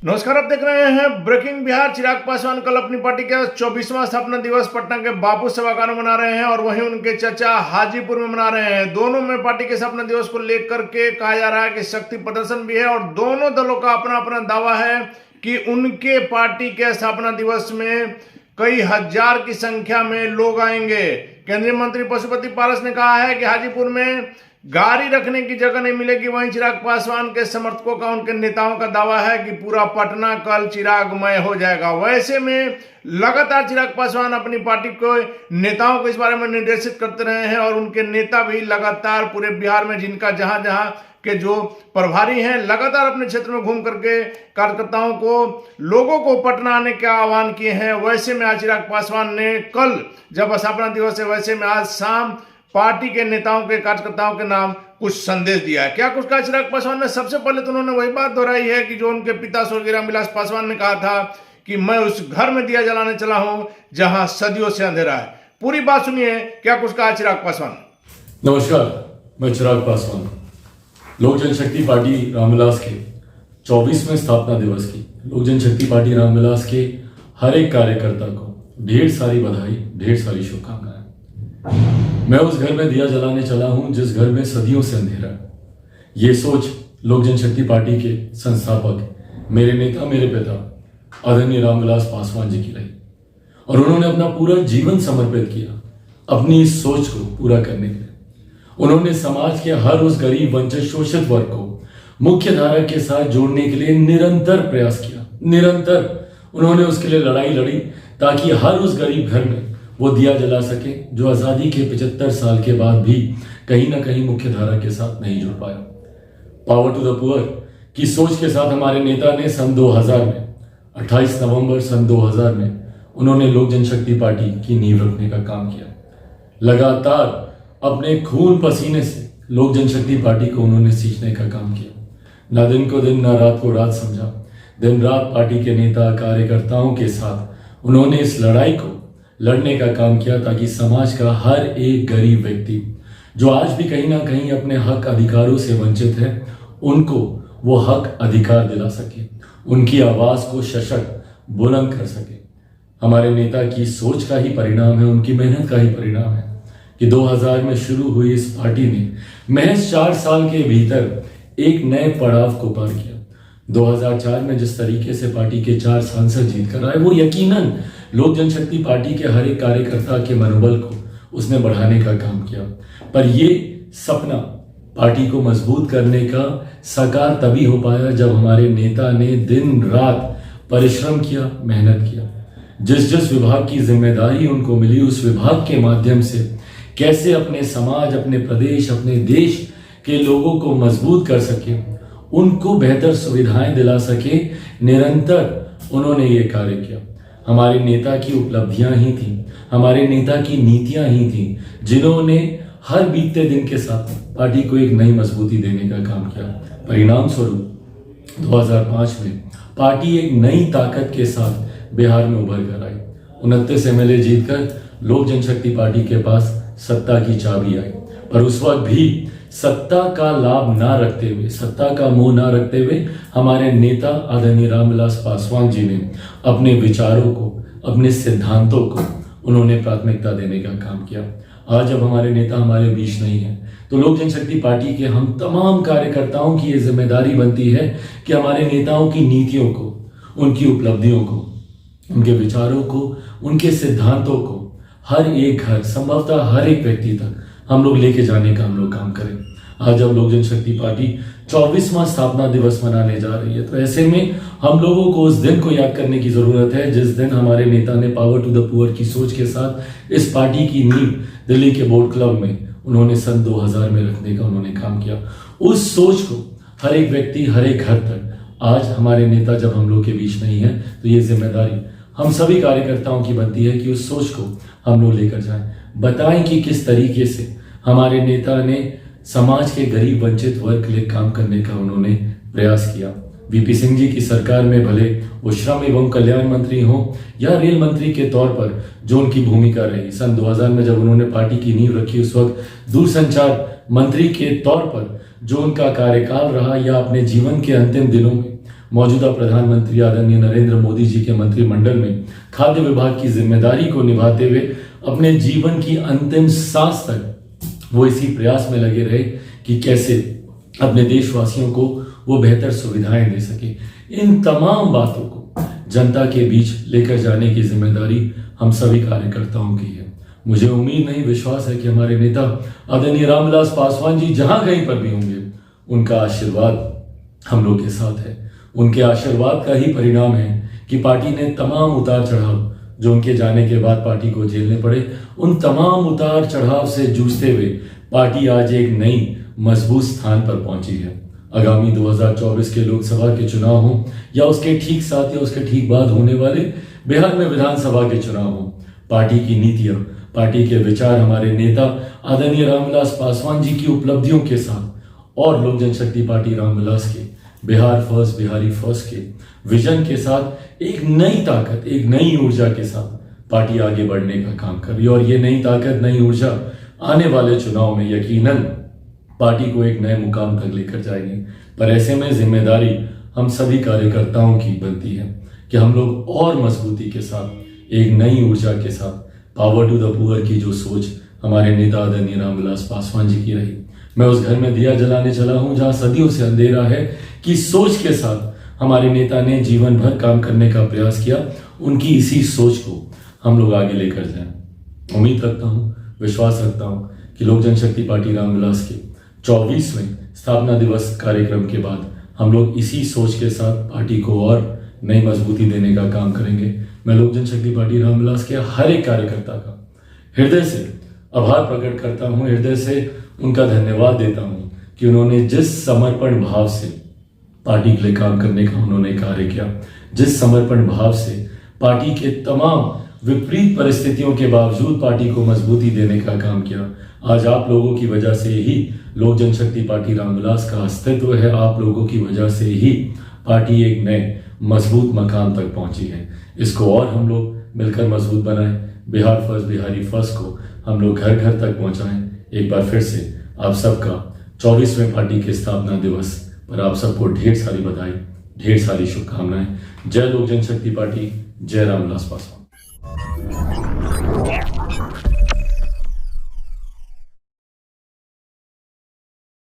नमस्कार, आप देख रहे हैं ब्रेकिंग बिहार। चिराग पासवान कल अपनी पार्टी का 24वां स्थापना दिवस पटना के बापू सभागार में मना रहे हैं और वहीं उनके चचा हाजीपुर में मना रहे हैं। दोनों में पार्टी के स्थापना दिवस को लेकर के कहा जा रहा है कि शक्ति प्रदर्शन भी है और दोनों दलों का अपना अपना दावा है कि उनके पार्टी के स्थापना दिवस में कई हजार की संख्या में लोग आएंगे। केंद्रीय मंत्री पशुपति पारस ने कहा है कि हाजीपुर में गाड़ी रखने की जगह नहीं मिलेगी। वहीं चिराग पासवान के समर्थकों का, उनके नेताओं का दावा है कि पूरा पटना कल चिरागमय हो जाएगा। वैसे में लगातार चिराग पासवान अपनी पार्टी को नेताओं को इस बारे में निर्देशित करते रहे हैं और उनके नेता भी लगातार पूरे बिहार में जिनका जहां जहां के जो प्रभारी हैं लगातार अपने क्षेत्र में घूम करके कार्यकर्ताओं को, लोगों को पटना आने का आह्वान किए हैं। वैसे में आज चिराग पासवान ने कल जब स्थापना दिवस है, वैसे में आज शाम पार्टी के नेताओं के, कार्यकर्ताओं के नाम कुछ संदेश दिया है। क्या कुछ कहा चिराग पासवान ने? सबसे पहले तो उन्होंने वही बात दोहराई है कि जो उनके पिता स्वर्गीय रामविलास पासवान ने कहा था कि मैं उस घर में दिया जलाने चला हूं जहां सदियों से अंधेरा है। पूरी बात सुनिए, क्या कुछ कहा चिराग पासवान। नमस्कार, मैं चिराग पासवान। लोक जनशक्ति पार्टी रामविलास के 24वें स्थापना दिवस की लोक जनशक्ति पार्टी रामविलास के हर एक कार्यकर्ता को ढेर सारी बधाई, ढेर सारी शुभकामनाएं। मैं उस घर में दिया जलाने चला हूं जिस घर में सदियों से अंधेरा है। ये सोच लोक जनशक्ति पार्टी के संस्थापक, मेरे नेता, मेरे पिता आदरणीय रामविलास पासवान जी की रही और उन्होंने अपना पूरा जीवन समर्पित किया अपनी इस सोच को पूरा करने के लिए। उन्होंने समाज के हर उस गरीब, वंचित, शोषित वर्ग को मुख्य धारा के साथ जोड़ने के लिए निरंतर प्रयास किया। निरंतर उन्होंने उसके लिए लड़ाई लड़ी ताकि हर उस गरीब घर में वो दिया जला सके जो आज़ादी के 75 साल के बाद भी कहीं ना कहीं मुख्य धारा के साथ नहीं जुड़ पाया। पावर टू द पुअर की सोच के साथ हमारे नेता ने सन 2000 में 28 नवंबर सन 2000 में उन्होंने लोक जनशक्ति पार्टी की नींव रखने का काम किया। लगातार अपने खून पसीने से लोक जनशक्ति पार्टी को उन्होंने सींचने का काम किया। ना दिन को दिन, ना रात को रात समझा। दिन रात पार्टी के नेता, कार्यकर्ताओं के साथ उन्होंने इस लड़ाई को लड़ने का काम किया ताकि समाज का हर एक गरीब व्यक्ति जो आज भी कहीं ना कहीं अपने हक अधिकारों से वंचित है, उनको वो हक अधिकार दिला सके, उनकी आवाज को सशक्त बुलंद कर सके। हमारे नेता की सोच का ही परिणाम है, उनकी मेहनत का ही परिणाम है कि 2000 में शुरू हुई इस पार्टी ने महज 4 साल के भीतर एक नए पड़ाव को पार किया। 2004 में जिस तरीके से पार्टी के 4 सांसद जीत कर आए, वो यकीनन लोक जनशक्ति पार्टी के हर एक कार्यकर्ता के मनोबल को उसने बढ़ाने का काम किया। पर ये सपना पार्टी को मजबूत करने का साकार तभी हो पाया जब हमारे नेता ने दिन रात परिश्रम किया, मेहनत किया। जिस विभाग की जिम्मेदारी उनको मिली, उस विभाग के माध्यम से कैसे अपने समाज, अपने प्रदेश, अपने देश के लोगों को मजबूत कर सके, उनको बेहतर सुविधाएं दिला सके, निरंतर उन्होंने ये कार्य किया। हमारे नेता की उपलब्धियां ही थी, हमारे नेता की नीतियां ही थी जिन्होंने हर बीतते दिन के साथ पार्टी को एक नई मजबूती देने का काम किया। परिणाम स्वरूप 2005 में पार्टी एक नई ताकत के साथ बिहार में उभर कर आई। 29 एमएलए जीतकर लोक जनशक्ति पार्टी के पास सत्ता की चाबी आई। पर उस वक्त भी सत्ता का लाभ ना रखते हुए, सत्ता का मोह ना रखते हुए हमारे नेता आदरणीय रामविलास पासवान जी ने अपने विचारों को, अपने सिद्धांतों को उन्होंने प्राथमिकता देने का काम किया। आज जब हमारे नेता हमारे बीच नहीं है तो लोक जनशक्ति पार्टी के हम तमाम कार्यकर्ताओं की ये जिम्मेदारी बनती है कि हमारे नेताओं की नीतियों को, उनकी उपलब्धियों को, उनके विचारों को, उनके सिद्धांतों को हर एक घर, संभवतः हर एक व्यक्ति तक हम लोग लेके जाने का हम लोग काम करें। आज जब लोक जनशक्ति पार्टी 24वां स्थापना दिवस मनाने जा रही है तो ऐसे में हम लोगों को उस दिन को याद करने की जरूरत है जिस दिन हमारे नेता ने पावर टू द पुअर की सोच के साथ इस पार्टी की नींव दिल्ली के बोर्ड क्लब में उन्होंने सन 2000 में रखने का उन्होंने काम किया। उस सोच को हर एक व्यक्ति, हर एक घर तक, आज हमारे नेता जब हम लोग के बीच नहीं है तो ये जिम्मेदारी हम सभी कार्यकर्ताओं की बनती है कि उस सोच को हम लोग लेकर जाएं, बताएं कि किस तरीके से हमारे नेता ने समाज के गरीब, वंचित वर्ग के लिए काम करने का उन्होंने प्रयास किया। वीपी सिंह जी की सरकार में भले वो श्रम एवं कल्याण मंत्री हों या रेल मंत्री के तौर पर जो उनकी भूमिका रही, सन 2000 में जब उन्होंने पार्टी की नींव रखी उस वक्त दूरसंचार मंत्री के तौर पर जो उनका कार्यकाल रहा या अपने जीवन के अंतिम दिनों में मौजूदा प्रधानमंत्री आदरणीय नरेंद्र मोदी जी के मंत्रिमंडल में खाद्य विभाग की जिम्मेदारी को निभाते हुए अपने जीवन की अंतिम सांस तक वो इसी प्रयास में लगे रहे कि कैसे अपने देशवासियों को वो बेहतर सुविधाएं दे सके। इन तमाम बातों को जनता के बीच लेकर जाने की जिम्मेदारी हम सभी कार्यकर्ताओं की है। मुझे उम्मीद नहीं, विश्वास है कि हमारे नेता आदरणीय रामविलास पासवान जी जहां कहीं पर भी होंगे, उनका आशीर्वाद हम लोग के साथ है। उनके आशीर्वाद का ही परिणाम है कि पार्टी ने तमाम उतार चढ़ाव जो उनके जाने के बाद पार्टी को झेलने पड़े, उन तमाम उतार चढ़ाव से जूझते हुए पार्टी आज एक नई मजबूत स्थान पर पहुंची है। आगामी 2024 के लोकसभा के चुनाव हो या उसके ठीक साथ या उसके ठीक बाद होने वाले बिहार में विधानसभा के चुनाव हो, पार्टी की नीतियां, पार्टी के विचार, हमारे नेता आदरणीय रामविलास पासवान जी की उपलब्धियों के साथ और लोक जनशक्ति पार्टी रामविलास के बिहार फर्स्ट, बिहारी फर्स्ट के विजन के साथ एक नई ताकत, एक नई ऊर्जा के साथ पार्टी आगे बढ़ने का काम कर रही है। और ये नई ताकत, नई ऊर्जा आने वाले चुनाव में यकीनन पार्टी को एक नए मुकाम तक लेकर जाएगी। पर ऐसे में जिम्मेदारी हम सभी कार्यकर्ताओं की बनती है कि हम लोग और मजबूती के साथ, एक नई ऊर्जा के साथ, पावर टू द पुअर की जो सोच हमारे नेता आदरणीय रामविलास पासवान जी की रही। मैं उस घर में दिया जलाने चला हूं जहां सदियों से अंधेरा है कि सोच के साथ हमारे नेता ने जीवन भर काम करने का प्रयास किया। उनकी इसी सोच को हम लोग आगे लेकर जाएं। उम्मीद रखता हूं, विश्वास रखता हूं कि लोक जनशक्ति पार्टी रामविलास के 24वें स्थापना दिवस कार्यक्रम के बाद हम लोग इसी सोच के साथ पार्टी को और नई मजबूती देने का काम करेंगे। मैं लोक जनशक्ति पार्टी रामविलास के हर एक कार्यकर्ता का हृदय से आभार प्रकट करता हूं, हृदय से उनका धन्यवाद देता हूं कि उन्होंने जिस समर्पण भाव से पार्टी के लिए काम करने का उन्होंने कार्य किया, जिस समर्पण भाव से पार्टी के तमाम विपरीत परिस्थितियों के बावजूद पार्टी को मजबूती देने का काम किया। आज आप लोगों की वजह से ही लोक जनशक्ति पार्टी रामविलास का अस्तित्व है। आप लोगों की वजह से ही पार्टी एक नए मजबूत मकाम तक पहुंची है। इसको और हम लोग मिलकर मजबूत बनाएं। बिहार फर्स्ट, बिहारी फर्स्ट को हम लोग घर घर तक पहुंचाएं। एक बार फिर से आप सबका 24वें पार्टी के स्थापना दिवस पर आप सबको ढेर सारी बधाई, ढेर सारी शुभकामनाएं। जय लोक जनशक्ति पार्टी, जय रामविलास पासवान।